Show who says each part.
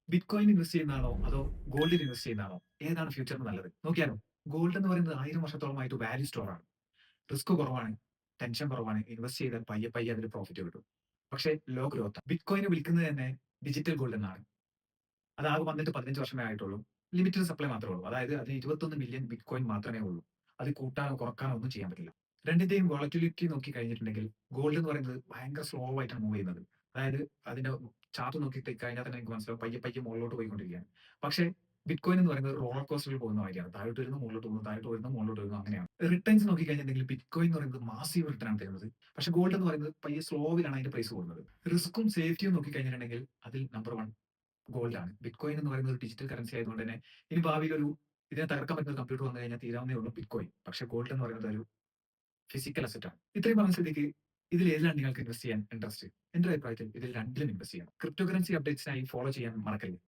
Speaker 1: Bit coin invest ചെയ്യുന്നതാണോ? അതോ ഗോൾഡിൽ invest ചെയ്യുന്നതാണോ? ഏതാണ് ഫ്യൂച്ചറിന് നല്ലത്? നോക്കിയാലോ? ഗോൾഡ് എന്ന് പറയുന്നത് 1000 വർഷത്തോളമായിട്ട് വാല്യൂ സ്റ്റോർ ആണ്. റിസ്ക് കുറവാണ്, ടെൻഷൻ കുറവാണ്. ഇൻവെസ്റ്റ് ചെയ്താൽ പയ്യെ പയ്യെ അതിൽ പ്രോഫിറ്റ് കിട്ടും. പക്ഷേ ലോ ഗ്രോത്ത്. ബിറ്റ് കോയിനെ വിളിക്കുന്നത് തന്നെ ഡിജിറ്റൽ ഗോൾഡ് എന്നാണ്. അത് ആകെ വന്നിട്ട് 15 വർഷമേ ആയിട്ടുള്ളൂ. ലിമിറ്റഡ് സപ്ലൈ മാത്രമേ ഉള്ളൂ. അതായത് അതിന് 21 മില്യൺ ബിറ്റ് കോയിൻ മാത്രമേ ഉള്ളൂ. അത് കൂട്ടാനോ കുറക്കാനോ ഒന്നും ചെയ്യാൻ പറ്റില്ല. രണ്ടിന്റെയും വോളറ്റിലിറ്റി നോക്കി കഴിഞ്ഞിട്ടുണ്ടെങ്കിൽ ഗോൾഡ് എന്ന് പറയുന്നത് ഭയങ്കര സ്ലോ ആയിട്ടാണ് മൂവ് ചെയ്യുന്നത്. അതായത് അതിന്റെ ചാർട്ട് നോക്കി കഴിഞ്ഞാൽ തന്നെ എനിക്ക് മനസ്സിലാവും പയ്യെ പയ്യെ മുകളിലോട്ട് പോയിക്കൊണ്ടിരിക്കുകയാണ്. പക്ഷേ ബിറ്റ് കോയിൻ എന്ന് പറയുന്നത് റോളർ കോസ്റ്ററിൽ പോകുന്ന മാതിരിയാണ്. താഴോട്ട് വരുന്നു, മുകളിലോട്ട് പോകുന്നു, താഴോട്ട് വരുന്നു, മുകളിലോട്ട് വരുന്നു അങ്ങനെയാണ്. റിട്ടേൺസ് നോക്കി കഴിഞ്ഞിട്ടുണ്ടെങ്കിൽ ബിറ്റ് കോയിൻ എന്ന് പറയുന്നത് മാസീവ് റിട്ടേൺ ആണ് തരുന്നത്. പക്ഷേ ഗോൾഡ് എന്ന് പറയുന്നത് പയ്യെ സ്ലോവിലാണ് അതിന്റെ പ്രൈസ് പോകുന്നത്. റിസ്ക്കും സേഫ്റ്റിയും നോക്കി കഴിഞ്ഞിട്ടുണ്ടെങ്കിൽ അതിൽ നമ്പർ 1 ഗോൾഡ് ആണ്. ബിറ്റ്കോയിൻ എന്ന് പറയുന്നത് ഒരു ഡിജിറ്റൽ കറൻസി ആയതുകൊണ്ട് തന്നെ ഇനി ഭാവിയിൽ ഇതിനെ തകർക്കാൻ പറ്റുന്ന ഒരു കമ്പ്യൂട്ടർ വന്നു കഴിഞ്ഞാൽ തീരാവുന്നേ ഉള്ളൂ ബിറ്റ്കോയിൻ. പക്ഷേ ഗോൾഡ് എന്ന് പറയുന്നത് ഒരു ഫിസിക്കൽ അസറ്റ് ആണ്. ഇത്രയും പറഞ്ഞ സ്ഥിതിക്ക് ഇതിൽ ഏതിലാണ് നിങ്ങൾക്ക് ഇൻവെസ്റ്റ് ചെയ്യാൻ ഇൻട്രസ്റ്റ്? എന്റെ അഭിപ്രായത്തിൽ ഇതിൽ രണ്ടിലും ഇൻവെസ്റ്റ് ചെയ്യണം. ക്രിപ്റ്റോ കറൻസി അപ്ഡേറ്റ്സിനായി ഫോളോ ചെയ്യാൻ മറക്കരുത്.